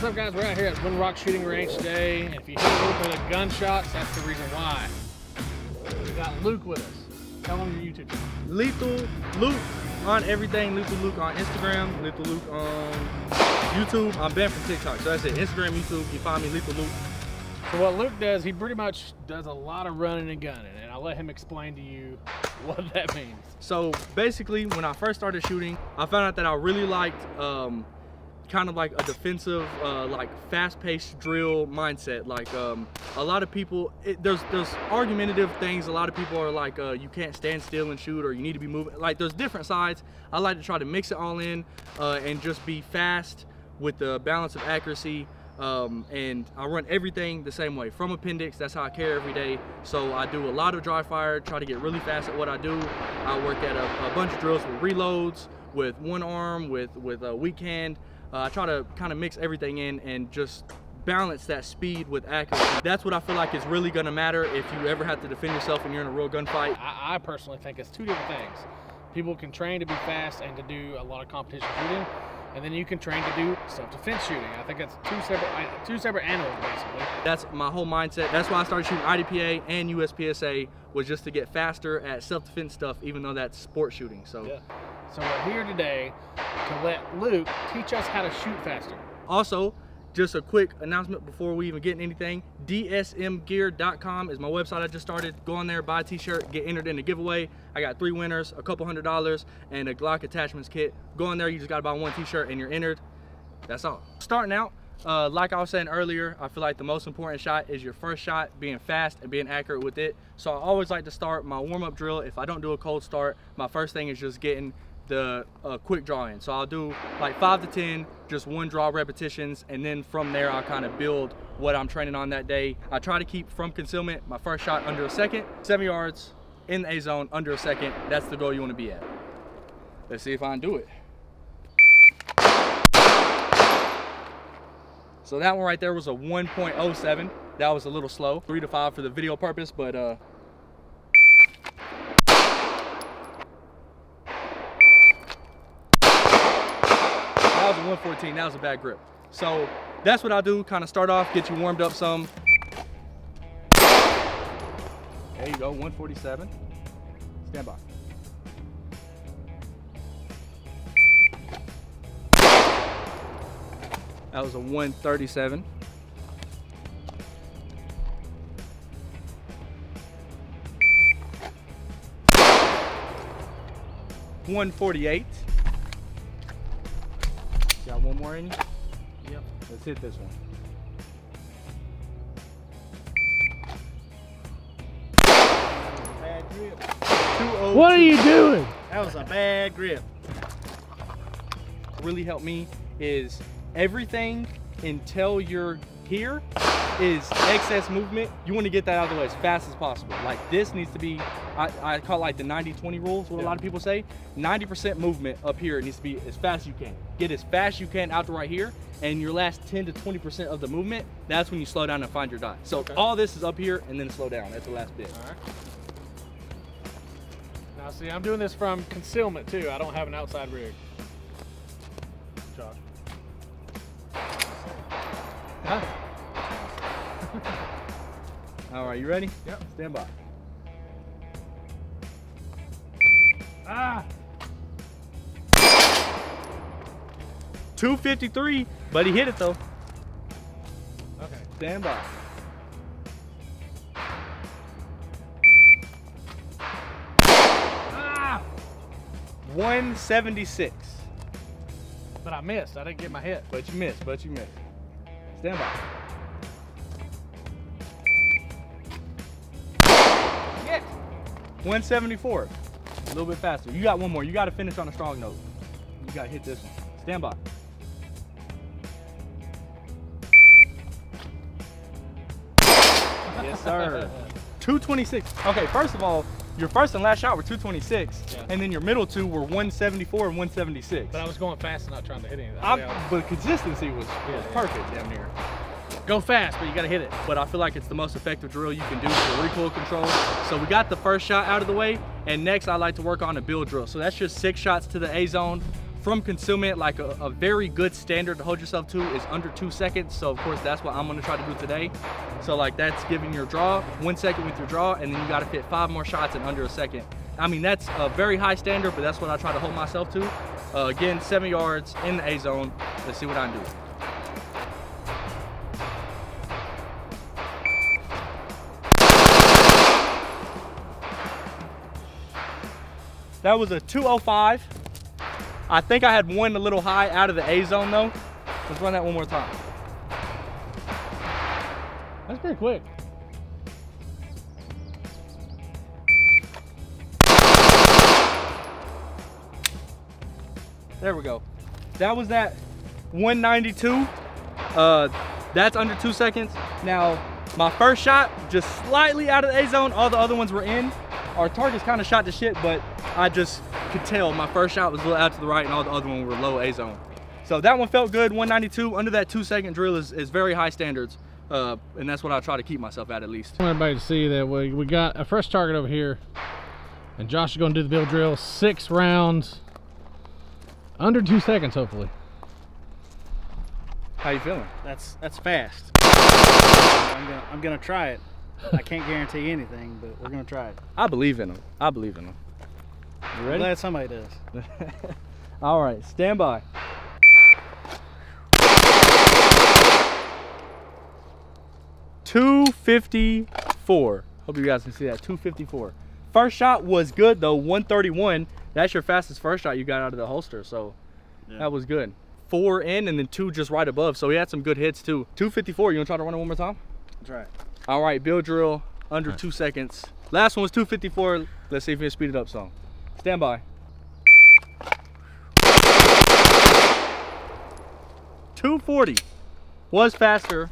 What's up, guys? We're out here at Wind Rock Shooting Range today, and if you hear a little bit of gunshots, that's the reason why. We got Luke with us. Tell him your YouTube channel. Lethal Luke on everything. Lethal Luke on Instagram. Lethal Luke on YouTube. I'm banned from TikTok, so that's it. Instagram, YouTube. You find me, Lethal Luke. So what Luke does, he pretty much does a lot of running and gunning, and I'll let him explain to you what that means. So basically, when I first started shooting, I found out that I really liked kind of like a defensive, like fast-paced drill mindset. Like a lot of people, there's argumentative things. A lot of people are like, you can't stand still and shoot, or you need to be moving. Like, there's different sides. I like to try to mix it all in and just be fast with the balance of accuracy. And I run everything the same way. From appendix, that's how I carry every day. So I do a lot of dry fire, try to get really fast at what I do. I work at a bunch of drills with reloads, with one arm, with a weak hand. I try to kind of mix everything in and just balance that speed with accuracy. That's what I feel like is really gonna matter if you ever have to defend yourself and you're in a real gunfight. I personally think it's two different things. People can train to be fast and to do a lot of competition shooting, and then you can train to do self-defense shooting. I think that's two separate animals, basically. That's my whole mindset. That's why I started shooting IDPA and USPSA, was just to get faster at self-defense stuff, even though that's sport shooting. So. Yeah. So we're here today to let Luke teach us how to shoot faster. Also, just a quick announcement before we even get into anything, dsmgear.com is my website I just started. Go on there, buy a t-shirt, get entered in the giveaway. I got 3 winners, a couple $100, and a Glock attachments kit. Go on there, you just gotta buy 1 t-shirt and you're entered. That's all. Starting out, like I was saying earlier, I feel like the most important shot is your first shot, being fast and being accurate with it. So I always like to start my warm-up drill. If I don't do a cold start, my first thing is just getting the quick draw in. So I'll do like 5 to 10, just 1 draw repetitions, and then from there I'll kind of build what I'm training on that day. I try to keep from concealment my first shot under a second, 7 yards in the A zone under a second. That's the goal you want to be at. Let's see if I can do it. So that one right there was a 1.07. That was a little slow. 3 to 5 for the video purpose, but that was a 114, that was a bad grip. So that's what I do, kind of start off, get you warmed up some. There you go, 147. Stand by. That was a 137. $148. Got one more in you? Yep. Let's hit this one. Bad grip. 202. What are you doing? That was a bad grip. Really helped me is everything until you're here is excess movement. You want to get that out of the way as fast as possible. Like, this needs to be, I call it like the 90-20 rule, is what a lot of people say. 90% movement up here needs to be as fast as you can. Get as fast as you can out to right here, and your last 10 to 20% of the movement, that's when you slow down and find your dot. So all this is up here and then slow down. That's the last bit. All right. Now see, I'm doing this from concealment too. I don't have an outside rig. Josh. Huh? All right, you ready? Yep. Stand by. Ah! 253, but he hit it though. Okay. Stand by. Ah! 176. But I missed. I didn't get my hit. But you missed, Stand by. Yes. 174. A little bit faster. You got one more. You got to finish on a strong note. You got to hit this one. Stand by. Yes, sir. 226. Okay, first of all, your first and last shot were 226, yeah. And then your middle two were 174 and 176. But I was going fast and not trying to hit anything. But consistency was perfect damn near. Go fast, but you got to hit it. But I feel like it's the most effective drill you can do for recoil control. So we got the first shot out of the way, and next I like to work on a build drill. So that's just 6 shots to the A zone, from concealment, like a very good standard to hold yourself to is under 2 seconds. So of course that's what I'm gonna try to do today. So like that's giving your draw 1 second with your draw, and then you gotta fit 5 more shots in under a second. I mean, that's a very high standard, but that's what I try to hold myself to. Again, 7 yards in the A zone. Let's see what I can do. That was a 205. I think I had one a little high out of the A zone though. Let's run that one more time. That's pretty quick. There we go. That was that 192. That's under 2 seconds. Now, my first shot, just slightly out of the A zone. All the other ones were in. Our target's kind of shot to shit, but I just could tell my first shot was a little out to the right and all the other ones were low A zone. So that one felt good, 192. Under that 2 second drill is very high standards. And that's what I try to keep myself at least. I want everybody to see that we got a fresh target over here, and Josh is going to do the bill drill, 6 rounds, under 2 seconds, hopefully. How you feeling? That's fast. I'm gonna try it. I can't guarantee anything, but we're gonna try it. I believe in him. I believe in him. You ready? I'm glad somebody does. All right, stand by. .254. Hope you guys can see that. 254. First shot was good though. 131. That's your fastest first shot you got out of the holster, so yeah, that was good. 4 in and then 2 just right above, so he had some good hits too. 254. You wanna try to run it one more time? That's right. All right, bill drill under 2 seconds. Last one was 254. Let's see if we can speed it up some. Stand by. 240 was faster.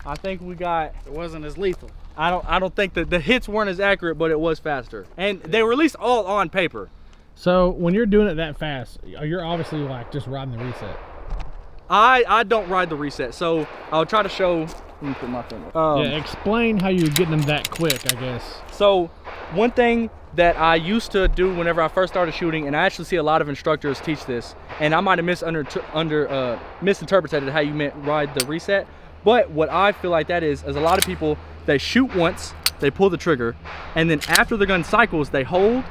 I think we got. It wasn't as lethal. I don't think that the hits weren't as accurate, but it was faster, and they were at least all on paper. So when you're doing it that fast, you're obviously like just riding the reset. I don't ride the reset, so I'll try to show. Let me put my finger. Yeah, explain how you're getting them that quick, I guess. So one thing that I used to do whenever I first started shooting, and I actually see a lot of instructors teach this, and I might have misinterpreted how you meant ride the reset, but what I feel like that is a lot of people, they shoot once, they pull the trigger, and then after the gun cycles, they hold,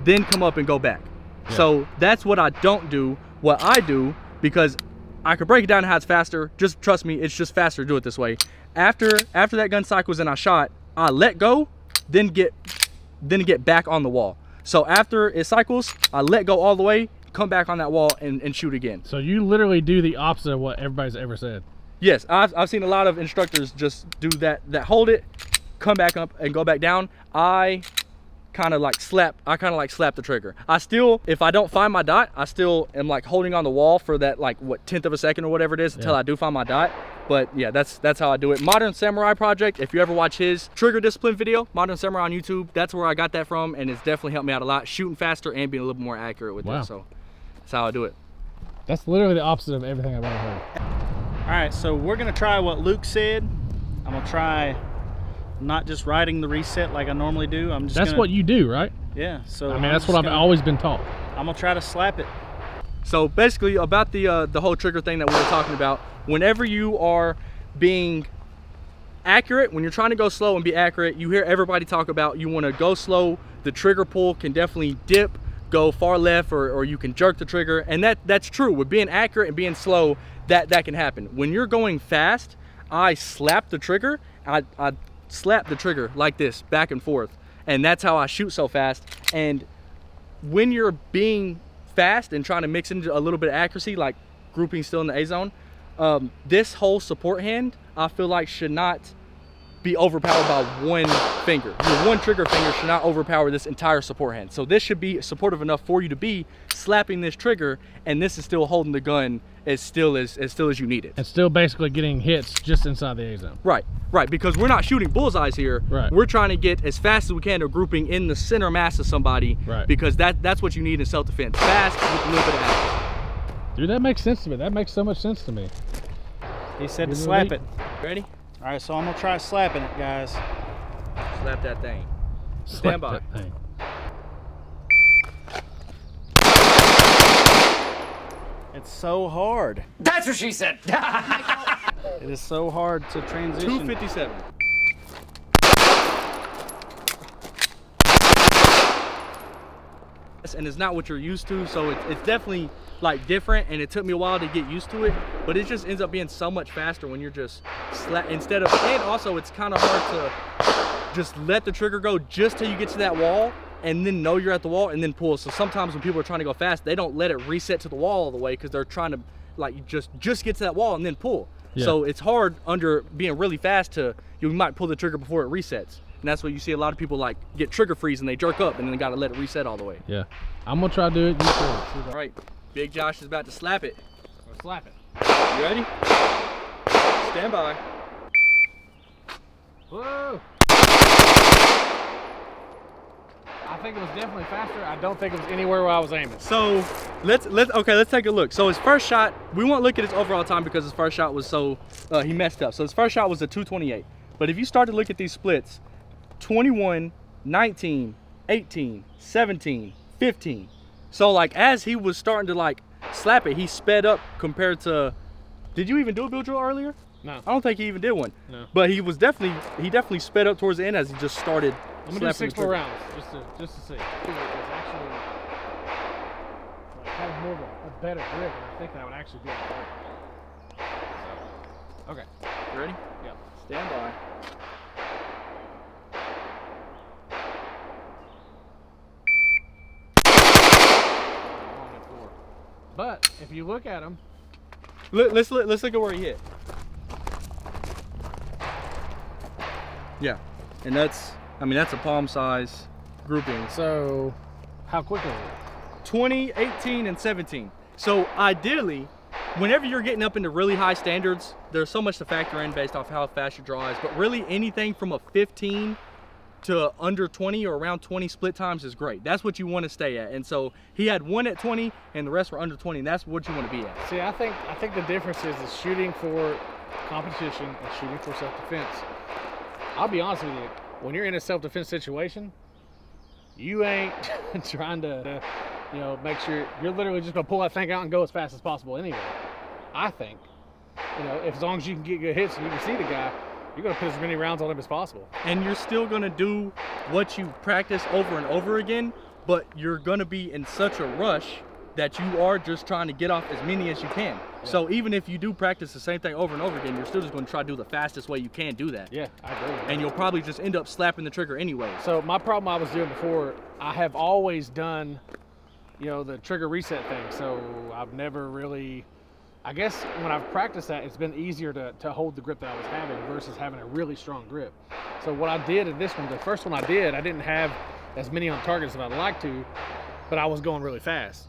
then come up and go back. Yeah. So that's what I don't do. What I do, because I could break it down how it's faster, just trust me, it's just faster to do it this way. After that gun cycles and I shot, I let go, then get back on the wall. So after it cycles, I let go all the way, come back on that wall and shoot again. So you literally do the opposite of what everybody's ever said. Yes, I've seen a lot of instructors just do that hold it, come back up and go back down. I kind of like slap the trigger. I still, if I don't find my dot, I still am like holding on the wall for that like what 1/10 of a second or whatever it is until I do find my dot. But yeah, that's how I do it. Modern Samurai Project, if you ever watch his trigger discipline video, Modern Samurai on YouTube, that's where I got that from, and it's definitely helped me out a lot, shooting faster and being a little more accurate with it. So that's how I do it. That's literally the opposite of everything I've ever heard. All right, so we're gonna try what Luke said. I'm gonna try not just riding the reset like I normally do. That's what you do, right? Yeah. So I mean, that's what I've always been taught. I'm gonna try to slap it. So basically, about the whole trigger thing that we were talking about, whenever you are being accurate, when you're trying to go slow and be accurate, you hear everybody talk about you want to go slow. The trigger pull can definitely dip, go far left, or you can jerk the trigger, and that's true. With being accurate and being slow, that can happen. When you're going fast, I slap the trigger. I slap the trigger like this, back and forth, and that's how I shoot so fast. And when you're being fast and trying to mix into a little bit of accuracy, like grouping still in the A zone, this whole support hand, I feel like should not be overpowered by one finger. Your one trigger finger should not overpower this entire support hand. So this should be supportive enough for you to be slapping this trigger, and this is still holding the gun as still as you need it. And still basically getting hits just inside the A zone. Right, because we're not shooting bullseyes here. Right. We're trying to get as fast as we can to grouping in the center mass of somebody. Right. Because that's what you need in self-defense. Fast with a little bit of accuracy. Dude, that makes sense to me. That makes so much sense to me. He said to slap it. Ready? All right, so I'm gonna try slapping it, guys. Slap that thing. Stand by. It's so hard. That's what she said. It is so hard to transition. 257. And it's not what you're used to, so it's definitely like different, and it took me a while to get used to it, but it just ends up being so much faster when you're just instead of, and also it's kind of hard to just let the trigger go just till you get to that wall and then know you're at the wall and then pull. So sometimes when people are trying to go fast, they don't let it reset to the wall all the way because they're trying to like just get to that wall and then pull. Yeah. So it's hard under being really fast to, you might pull the trigger before it resets. And that's what you see a lot of people like get trigger freeze and they jerk up and then they gotta let it reset all the way. Yeah. I'm gonna try to do it. You all right, Big Josh is about to slap it. Let's slap it. You ready? Stand by. Whoa! I think it was definitely faster. I don't think it was anywhere where I was aiming. So let's take a look. So his first shot, we won't look at his overall time because his first shot was so he messed up. So his first shot was a 228. But if you start to look at these splits, 21, 19, 18, 17, 15. So like as he was starting to like slap it, he sped up compared to, did you even do a bill drill earlier? No. I don't think he even did one. No. But he definitely sped up towards the end as he just started. I'm gonna do 6 more rounds just to see. It's actually like, have more of a better grip, and I think that would actually be a better. So, okay. You ready? Yeah. Stand by. But if you look at him, let's look at where he hit. Yeah, and that's a palm size grouping. So how quick is it? 20, 18, and 17. So ideally, whenever you're getting up into really high standards, there's so much to factor in based off how fast your draw is. But really anything from a 15 to under 20 or around 20 split times is great. That's what you want to stay at. And so he had one at 20 and the rest were under 20, and that's what you want to be at. See, I think the difference is shooting for competition and shooting for self-defense. I'll be honest with you, when you're in a self-defense situation, you ain't trying to you know, make sure you're literally just gonna pull that thing out and go as fast as possible anyway. I think, you know, as long as you can get good hits and you can see the guy, you're gonna put as many rounds on him as possible. And you're still gonna do what you practice over and over again, but you're gonna be in such a rush that you are just trying to get off as many as you can. Yeah. So even if you do practice the same thing over and over again, you're still just gonna try to do the fastest way you can do that. Yeah, I agree. And you'll probably just end up slapping the trigger anyway. So my problem I was doing before, I have always done, you know, the trigger reset thing. So I've never really, I guess when I've practiced that, it's been easier to hold the grip that I was having versus having a really strong grip. So what I did in this one, the first one I didn't have as many on target as I'd like to, but I was going really fast.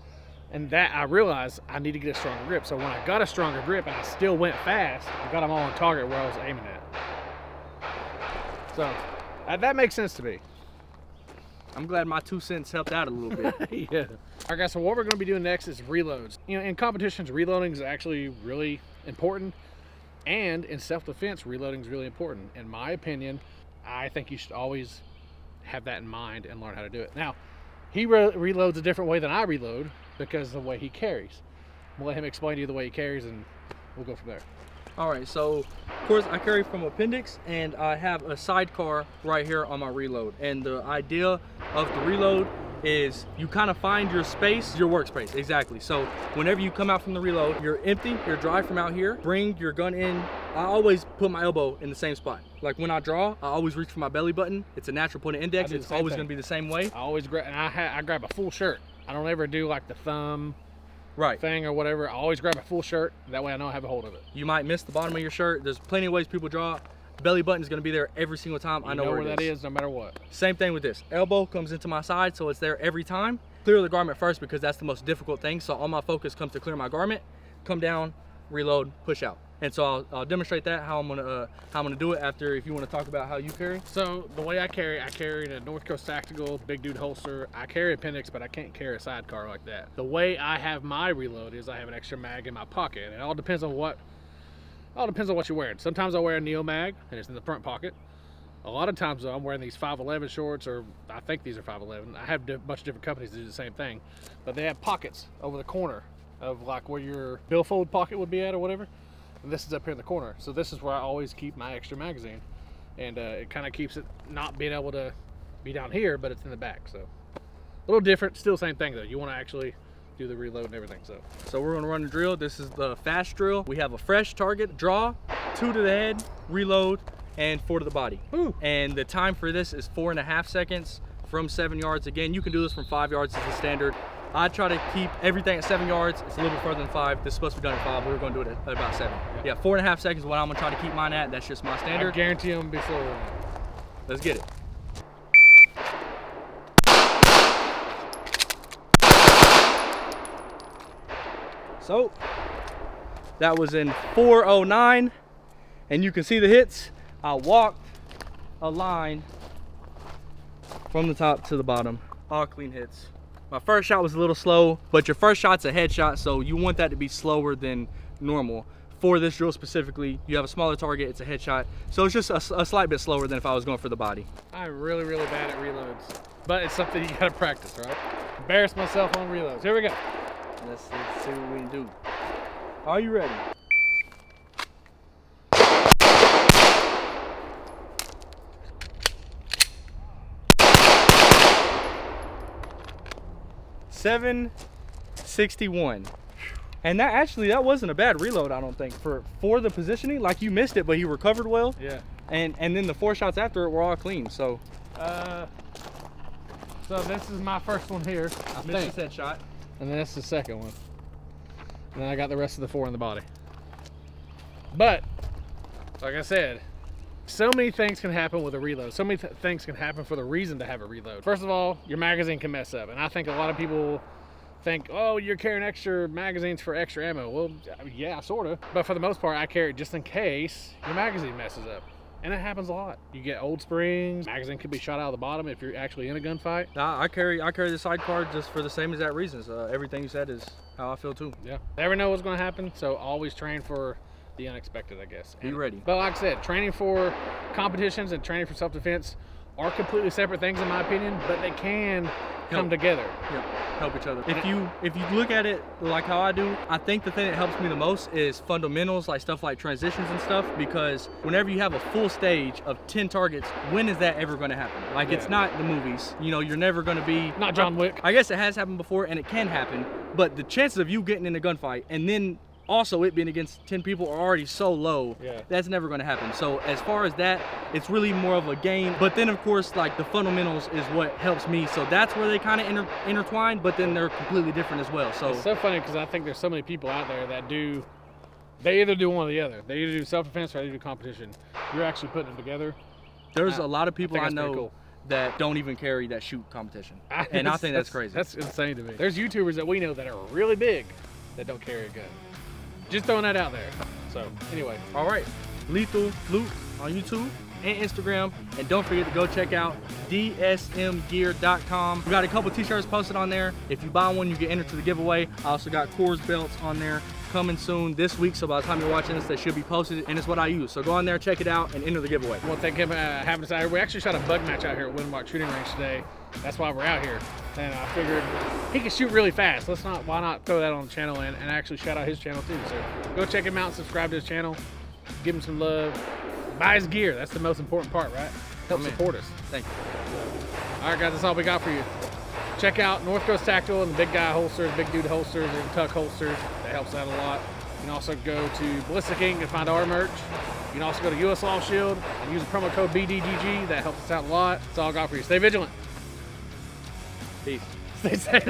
And that I realized I need to get a stronger grip. So when I got a stronger grip and I still went fast, I got them all on target where I was aiming at. So that makes sense to me. I'm glad my 2 cents helped out a little bit. Yeah. All right, guys, so what we're gonna be doing next is reloads. You know, in competitions, reloading is actually really important. And in self-defense, reloading is really important. In my opinion, I think you should always have that in mind and learn how to do it. Now, he reloads a different way than I reload because of the way he carries. We'll let him explain to you the way he carries and we'll go from there. All right, so of course I carry from appendix and I have a sidecar right here on my reload. And the idea of the reload is you kind of find your space, your workspace, exactly. So whenever you come out from the reload, you're empty, you're dry from out here, bring your gun in. I always put my elbow in the same spot. Like when I draw, I always reach for my belly button. It's a natural point of index. It's always gonna be the same way. I always grab, and I grab a full shirt. I don't ever do like the thumb thing or whatever. I always grab a full shirt. That way I know I have a hold of it. You might miss the bottom of your shirt. There's plenty of ways people draw. Belly button is gonna be there every single time. I know where that is no matter what. Same thing with this. Elbow comes into my side, so it's there every time. Clear the garment first because that's the most difficult thing. So all my focus comes to clear my garment, come down, reload, push out. And so I'll demonstrate that how I'm gonna do it after. If you want to talk about how you carry. So the way I carry the NorthCoastTactical big dude holster. I carry appendix, but I can't carry a sidecar like that. The way I have my reload is I have an extra mag in my pocket. And it all depends on what you're wearing. Sometimes I wear a Neo mag and it's in the front pocket. A lot of times though, I'm wearing these 511 shorts, or I think these are 511. I have a bunch of different companies that do the same thing, but they have pockets over the corner of like where your billfold pocket would be at or whatever. And this is up here in the corner. So this is where I always keep my extra magazine. And it kind of keeps it not being able to be down here, but it's in the back. So a little different, still same thing though. You want to actually do the reload and everything. So we're gonna run the drill. This is the fast drill. We have a fresh target, draw, 2 to the head, reload, and 4 to the body. Ooh. And the time for this is 4.5 seconds from 7 yards. Again, you can do this from 5 yards as the standard. I try to keep everything at 7 yards. It's a little bit further than 5. This is supposed to be done at 5. We were gonna do it at about 7. Yeah, 4.5 seconds is what I'm gonna try to keep mine at. That's just my standard. I guarantee I'm gonna be slower than that. Let's get it. So that was in 4:09, and you can see the hits. I walked a line from the top to the bottom, all clean hits. My first shot was a little slow, but your first shot's a headshot, so you want that to be slower than normal. For this drill specifically, you have a smaller target, it's a headshot, so it's just a slight bit slower than if I was going for the body. I'm really, really bad at reloads, but it's something you gotta practice, right? Embarrass myself on reloads. Here we go. Let's see what we can do. Are you ready? .761, and that wasn't a bad reload. I don't think for the positioning. Like, you missed it, but you recovered well. Yeah. And then the 4 shots after it were all clean. So. So this is my first one here. I think. Missed his headshot. And then that's the second one. And then I got the rest of the 4 in the body. But, like I said, so many things can happen with a reload. So many things can happen for the reason to have a reload. First of all, your magazine can mess up. And I think a lot of people think, oh, you're carrying extra magazines for extra ammo. Well, yeah, sort of. But for the most part, I carry it just in case your magazine messes up. And it happens a lot. You get old springs, magazine could be shot out of the bottom if you're actually in a gunfight. Nah, I carry the sidecar just for the same exact reasons. Everything you said is how I feel too. Yeah. Never know what's gonna happen, so always train for the unexpected, I guess. Be ready. But like I said, training for competitions and training for self-defense are completely separate things in my opinion, but they can come together. Yep. Help each other. If you look at it like how I do, I think the thing that helps me the most is fundamentals, like stuff like transitions and stuff, because whenever you have a full stage of 10 targets, when is that ever going to happen? Like, it's not the movies. You know, you're never going to be... Not John Wick. I guess it has happened before, and it can happen, but the chances of you getting in a gunfight and then also it being against 10 people are already so low. Yeah. That's never going to happen. So as far as that, it's really more of a game. But then of course, like, the fundamentals is what helps me. So that's where they kind of intertwine, but then they're completely different as well. So it's so funny because I think there's so many people out there that they either do one or the other. They either do self-defense or they do competition. You're actually putting them together. There's a lot of people I know cool. that don't even carry that shoot competition. And I think that's crazy. That's insane to me. There's YouTubers that we know that are really big that don't carry a gun. Just throwing that out there. So anyway, all right, Lethal Luke on YouTube and Instagram, and don't forget to go check out dsmgear.com. We got a couple t-shirts posted on there. If you buy one, you get entered to the giveaway. I also got Coors belts on there coming soon this week, so by the time you're watching this, they should be posted, and it's what I use. So go on there, check it out, and enter the giveaway. One thing happened to we actually shot a bug match out here at Windmark Shooting Range today. That's why we're out here. And I figured he can shoot really fast. Why not throw that on the channel and actually shout out his channel too. So go check him out, subscribe to his channel, give him some love, buy his gear. That's the most important part, right? Help support us. Thank you. All right, guys, that's all we got for you. Check out NorthCoastTactical and the big guy holsters, big dude holsters, and tuck holsters. That helps out a lot. You can also go to Ballistic King and find our merch. You can also go to US Law Shield and use the promo code BDGG. That helps us out a lot. That's all I got for you. Stay vigilant. Peace. Stay safe.